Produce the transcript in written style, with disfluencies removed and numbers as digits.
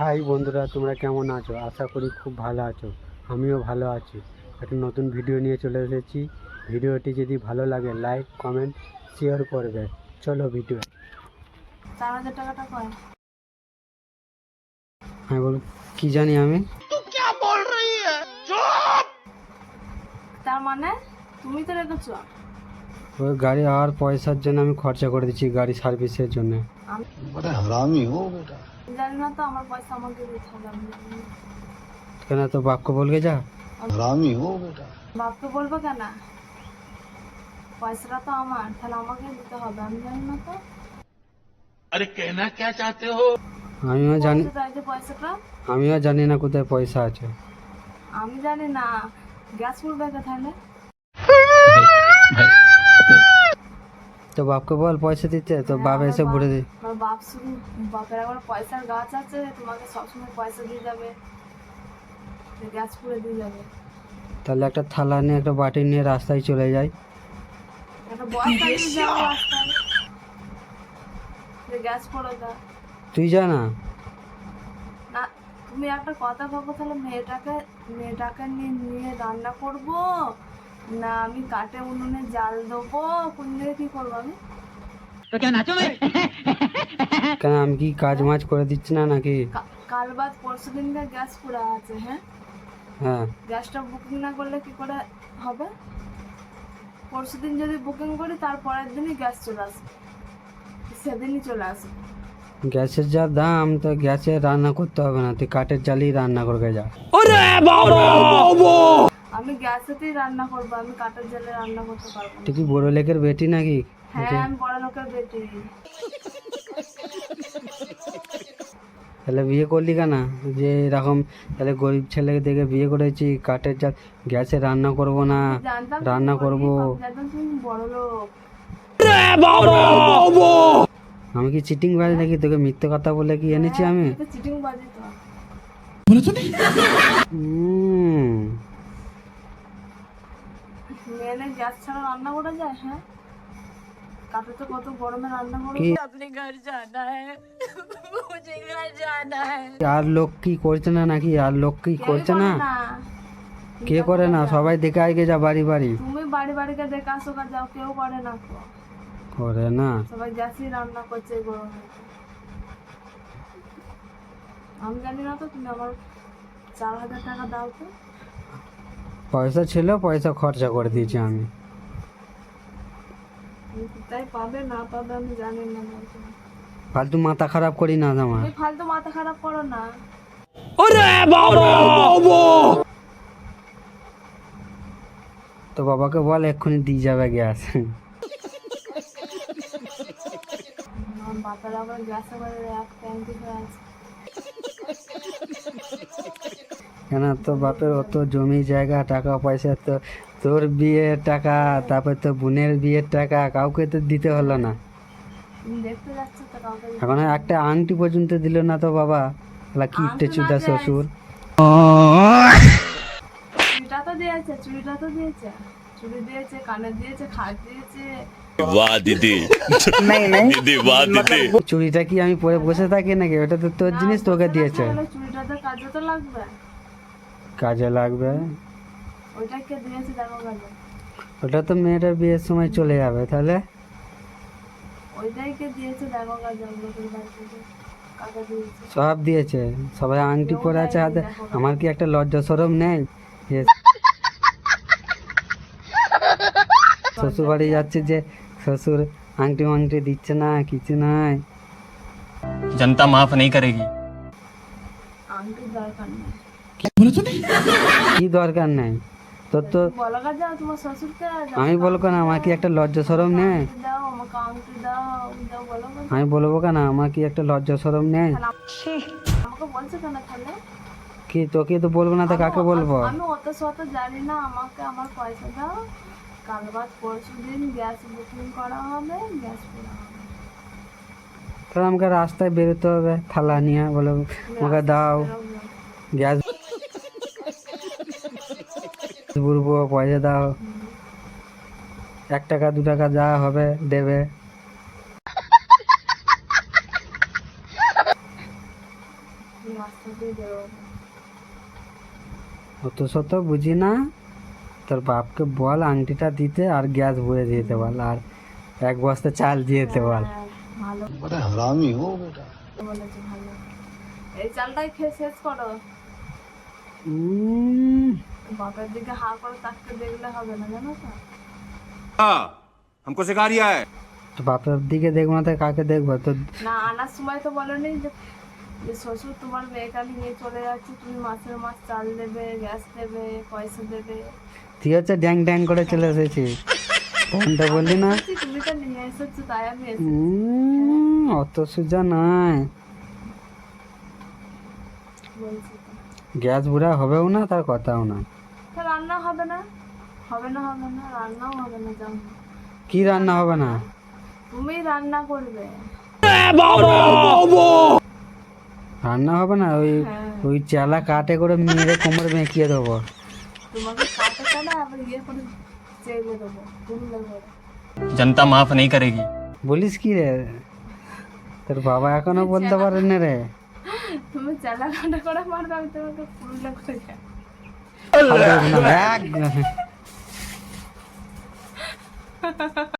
High বন্ধুরা, তোমরা কেমন আছো? আশা করি খুব ভালো আছো। আমিও ভালো আছি। একটা নতুন ভিডিও নিয়ে চলে এসেছি। ভিডিওটি যদি ভালো লাগে লাইক কমেন্ট শেয়ার করবে। চলো ভিডিও। 4,000 টাকাটা কয়? হ্যাঁ বলো, কি জানি আমি। তার মানে তুমি তো রেখেছো। ওই গাড়ি আর পয়সার জন্য আমি খরচা করে দিচ্ছি, গাড়ি সার্ভিসের জন্য। আমি हरामी हो बेटा। জানি না তো, আমার পয়সা আমাকে দিতে হবে। আমি জানি না। কেন তো বাক্য বলবে যা। हरामी हो बेटा। বাপকে বলবো কেন? পয়সাটা তো আমার, তাহলে আমাকে দিতে হবে। আমি জানি না তো। अरे कहना क्या चाहते हो? আমিও জানি, কোথায় যে পয়সাটা? আমিও জানি না কোথায় পয়সা আছে। আমি জানি না। গ্যাস পড়বে তাহলে। তো বাপকে বল পয়সা দিতে, তো বাপ এসে ভরে দিই। আমার বাপ শুধু, বাপের আবার পয়সার গাছ আছে, তোমাকে সবসময় পয়সা দিয়ে যাবে, গ্যাস পুড়ে দিয়ে যাবে। তাহলে একটা থালা নিয়ে একটা বাটি নিয়ে রাস্তায় চলে যাই। একটা বস্তা নিয়ে যাবো রাস্তায়, গ্যাস পড়ে দা। তুই যা না। না, তুমি একটা কথা ভাবো, তাহলে মেয়েটাকে নিয়ে রান্না করব, না আমি কাঠে উনুনে জাল দেবো, কোন দিকে কি করবো আমি? কেন আমি কি কাজ মাজ করে দিচ্ছি না নাকি? কাল বাদ পরশু দিনকার গ্যাস পুরা আছে। হ্যাঁ, হ্যাঁ, গ্যাসটা বুকিং না করলে কি করে হবে? পরশু দিন যদি বুকিং করি, তারপরের দিনই গ্যাস চলে আসবে, সেদিনই চলে আসবে। গ্যাসের যা দাম, তো গ্যাসে রান্না করতে হবে না, তুই কাঠের জালেই রান্না করবে যা। আমি গ্যাসেতেই রান্না করবো, আমি কাঠের জালে রান্না করতে পারবো না। তুই কি বড় লোকের বেটি নাকি? হ্যাঁ, আমি বড় লোকের বেটি। তাহলে বিয়ে করলি কেন? যে এরকম তাহলে গরিব ছেলেকে দেখে বিয়ে করেছি, কাঠের জাল, গ্যাসে রান্না করব না, জানতাম রান্না করব। জানতাম তুমি বড় লোক। আমি কি চিটিং বাজি নাকি? তোকে মিথ্যে কথা বলে কি এনেছি আমি? চিটিং বাজি তো। মেনে গ্যাস ছাড়া রান্না করা যায়? হ্যাঁ, কাঠে তো কত গরমে রান্না করো। কি আপনি ঘর जाना है, मुझे घर जाना है। আর লোক কি করছে না নাকি? আর লোক কি করছে না? কে করে না? সবাই দেখে আগে যা বাড়ি বাড়ি। তুমি বাড়ি বাড়িকে দেখে আসো, কাজ যাও, কেউ করে না তো। করে না। সবাই গ্যাসই রান্না করছে এই গরমে। আমি জানি না তো, তুমি আমার 4,000 টাকা দাও তো। পয়সা ছিল, পয়সা খরচা করে দিয়েছি আমি। তুমি কোথায় পাবে না পাবে আমি জানি না। ফালতু মাথা খারাপ করি না আমার। তুমি ফালতু মাথা খারাপ করো না। তো বাবাকে বল এক্ষুনি দিয়ে যাবে গ্যাস। আমার বাপের আবার গ্যাস আবার এক ট্যাঙ্কি হয়ে আছে। কেন তো বাপের অত জমি জায়গা টাকা পয়সা, তো তোর বিয়ের টাকা, তারপর তো বোনের বিয়ের টাকা, কাউকে তো দিতে হলো না। তুমি দেখতে যাচ্ছ তো কাউকে? এখন একটা আংটি পর্যন্ত দিল না তো বাবা। কি ইটে চুদা শ্বশুর। চুড়িটা তো দিয়েছে, চুড়িটা তো দিয়েছে, চুড়ি দিয়েছে, কানে দিয়েছে, খাট দিয়েছে। वाह दीदी दीदी वाह दीदी। চুড়িটা কি আমি পরে বসে থাকি নাকি? ওটা তো তোর জিনিস, তোকে দিয়েছে। তাহলে চুড়িটা তো কাজে তো লাগবে। কাজে লাগবে। ওইটা কে দিয়েছে দেখো কাজে। ওটা তো মেয়েটার বিয়ের সময় চলে যাবে, তাহলে ওইটাই কে দিয়েছে দেখো কাজে। লোকের বাড়ি থেকে কাকে দিয়েছে? সব দিয়েছে, সবাই আংটি পরে আছে হাতে। আমার কি একটা লজ্জা শরম নেই? শ্বশুর বাড়ি যাচ্ছে যে শ্বশুর আংটি মাংটি দিচ্ছে না, কিছু নাই। जनता माफ नहीं करेगी। আংটির দরকার নেই। কি দরকার নেই তোর? তো বলো কাজে তোমার শ্বশুরকে আমি বলবো না, আমার কি একটা লজ্জা শরম নেই? দাও, আমাকে আংটি দাও, দাও বলো কাজে। আমি বলবো কেন, আমার কি একটা লজ্জা শরম নেই? আমাকে বলছো কেন তাহলে? কি তোকে তো বলবো না তো কাকে বলবো? আমি অত শত জানি না। আমাকে আমার পয়সা দাও, কাল বাদ পরশু দিন গ্যাস বুকিং করা হবে, গ্যাস পুরা হবে। তাহলে আমাকে রাস্তায় বেরোতে হবে থালা নিয়ে, বলো আমাকে দাও গ্যাস বলবো, পয়সা দাও, 1 টাকা 2 টাকা যা হবে দেবে। তুমি মাছটা দিয়ে দেবো। অত শত বুঝি না, তোর বাপকে বল আংটিটা দিতে আর গ্যাস ভরে দিতে বল আর এক বস্তা চাল দিতে বল। হ্যাঁ, ভালো बड़ा हरामी हो बेटा। বলেছে, ভালো। এই চালটাই খেয়ে শেষ করো। বাপের দিকে হা করে তাকতে দেখলে হবে না, জানো তো? हमको सिखा रिया है। তো বাপের দিকে দেখবো না তো কাকে দেখবো? তো না, আনার সময় তো বলোনি যে যে শ্বশুর তোমার মেয়েকে আমি নিয়ে চলে যাচ্ছি, তুমি মাসের মাস চাল দেবে, গ্যাস দেবে, পয়সা দেবে। তুই হচ্ছে ড্যাং ড্যাং করে চলে এসেছিস, তখন তো বললি না। বলছি, তুমি তো নিয়ে এসেছো তাই আমি এসেছি। অত সোজা নয়, বলছি তো। গ্যাস বুড়া হবেও না, তার কথাও না। তা রান্না হবে না, হবে না, হবে না, রান্নাও হবে না, জানো? কি রান্না হবে না? তুমি রান্না করবে। রান্না হবে না, ওই হ্যাঁ। ওই চেলা কাটে করে মেরে কোমর বেঁকিয়ে দেবো। তোমাকে কাটে কাটে আবার ইয়ে করে চেয়ে দেবো, পুরুলে করে। जनता माफ नहीं करेगी। বলিস কি রে, তোর বাবা এখনো বলতে পারেন না রে। তুমি চেলা কাটা করে মারবে, আমি তোমাকে পুরুলে করে যাই। এক